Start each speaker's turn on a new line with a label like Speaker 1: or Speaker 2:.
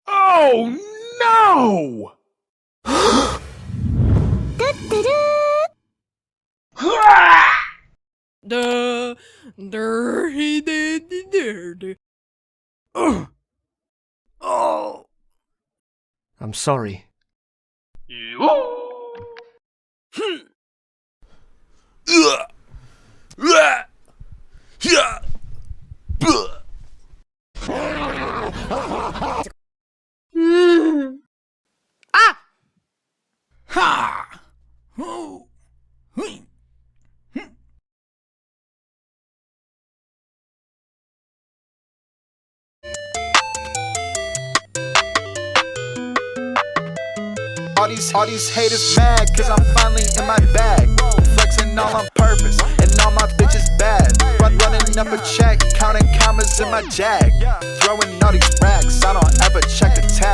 Speaker 1: Oh no!
Speaker 2: Oh. I'm sorry.
Speaker 3: All these haters mad, cause I'm finally in my bag. Flexing all on purpose, and all my bitches bad. Running up a check, counting commas in my jag. Throwing all these racks, I don't ever check the tag.